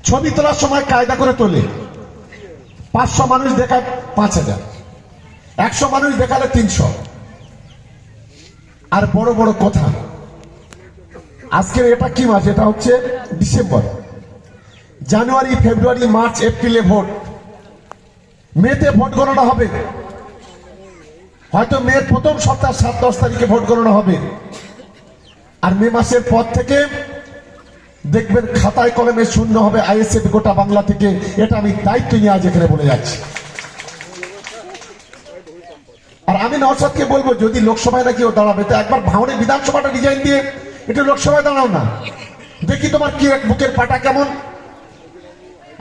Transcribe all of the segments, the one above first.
ছবি তোলার সময় কায়দা করে তোলে। 500 মানুষ দেখায় 5000, 100 মানুষ দেখালে 300। আর বড় বড় কথা। আজকের এটা কি মাস? এটা হচ্ছে ডিসেম্বর। জানুয়ারি, ফেব্রুয়ারি, মার্চ, এপ্রিলে ভোট, মেতে ভোট গণনা হবে। হয়তো মের প্রথম সপ্তাহ 7-10 তারিখে ভোট গণনা হবে। আর মে মাসের পর থেকে দেখবেন খাতায় কলমে শূন্য হবে আইএসএফ গোটা বাংলা থেকে। এটা আমি দায়িত্ব নিয়ে আজ এখানে বলে যাচ্ছি। আর আমি নওশাদকে বলবো, যদি লোকসভায় নাকি ও দাঁড়াবে তো একবার ভাঙড়ে বিধানসভাটা ডিজাইন দিয়ে একটু লোকসভায় দাঁড়াও না, দেখি তোমার কি বুকের পাটা কেমন।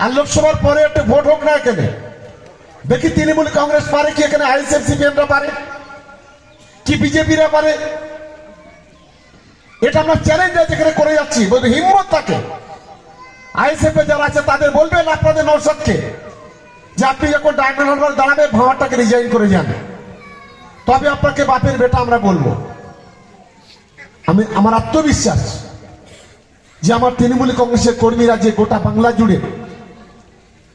আর লোকসভার পরে একটা ভোট হোক না এখানে, দেখি তৃণমূল কংগ্রেস পারে কি, এখানে আইএসএফ সিপিএমরা পারে কি, বিজেপিরা পারে। এটা আমরা চ্যালেঞ্জ যেখানে করে যাচ্ছি, বলতে হিম্মত থাকে। আইএসএফ যারা আছে তাদের বলবেন আপনাদের নওশাদকে যে আপনি যখন ডায়মন্ড হারবার দাঁড়াবে ভাঙড়টাকে রিজাইন করে যান, তবে আপনাকে বাপের বেটা আমরা বলবো। আমার আত্মবিশ্বাস যে আমার তৃণমূল কংগ্রেসের কর্মীরা যে গোটা বাংলা জুড়ে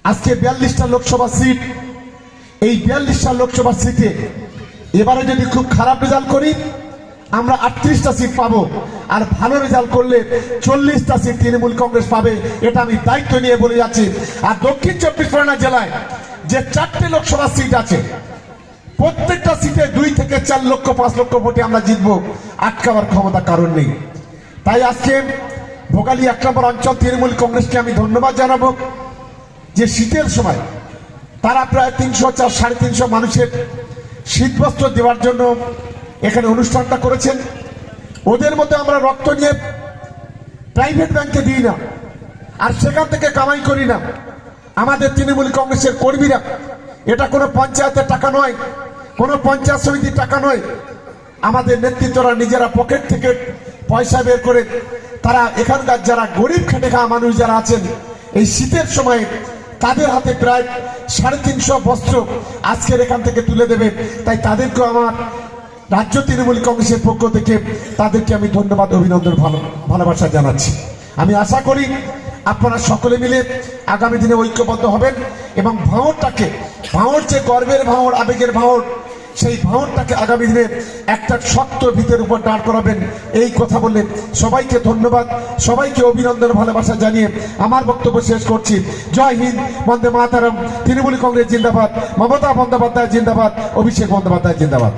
আজকে 42টা লোকসভা সিট, এই 42টা লোকসভা সিটে এবারে যদি খুব খারাপ রেজাল্ট করি আমরা 38টা সিট পাবো, আর ভালো রেজাল্ট করলে 40টা সিট তৃণমূল কংগ্রেস পাবে। এটা আমি দায়িত্ব নিয়ে বলে যাচ্ছি। আর দক্ষিণ 24 পরগনা জেলায় যে 4টে লোকসভা সিট আছে, প্রত্যেকটা সিটে 2 থেকে 4 লক্ষ 5 লক্ষ ভোটে আমরা জিতবো, আটকাবার ক্ষমতা কারণ নেই। তাই আজকে ভোগালী 1 নম্বর অঞ্চল তৃণমূল কংগ্রেসকে আমি ধন্যবাদ জানাবো যে শীতের সময় তারা প্রায় 300-350 মানুষের শীতবস্ত্র দেওয়ার জন্য এখানে অনুষ্ঠানটা করেছেন। ওদের মধ্যে আমরা রক্ত নিয়ে প্রাইভেট ব্যাংকে দিই না, আর সেখান থেকে কামাই করি না। আমাদের তৃণমূল কংগ্রেসের কর্মীরা, এটা কোনো পঞ্চায়েতের টাকা নয়, কোনো পঞ্চায়েত সমিতির টাকা নয়, আমাদের নেতৃত্বরা নিজেরা পকেট থেকে পয়সা বের করে তারা এখানকার যারা গরিব খেটে খাওয়া মানুষ যারা আছেন, এই শীতের সময় তাদের হাতে প্রায় 350 বস্ত্র আজকের এখান থেকে তুলে দেবে। তাই তাদেরকেও আমার রাজ্য তৃণমূল কংগ্রেসের পক্ষ থেকে তাদেরকে আমি ধন্যবাদ, অভিনন্দন, ভালোবাসা জানাচ্ছি। আমি আশা করি আপনারা সকলে মিলে আগামী দিনে ঐক্যবদ্ধ হবেন এবং ভাঙড়টাকে, ভাঙড় যে গর্বের ভাঙড়, আবেগের ভাঙড়, সেই ভাঙড়টাকে আগামী দিনে একটা শক্ত ভিতের উপর দাঁড় করাবেন। এই কথা বললে সবাইকে ধন্যবাদ, সবাইকে অভিনন্দন, ভালোবাসা জানিয়ে আমার বক্তব্য শেষ করছি। জয় হিন্দ, বন্দে মাতরম, তৃণমূল কংগ্রেস জিন্দাবাদ, মমতা বন্দ্যোপাধ্যায় জিন্দাবাদ, অভিষেক বন্দ্যোপাধ্যায় জিন্দাবাদ।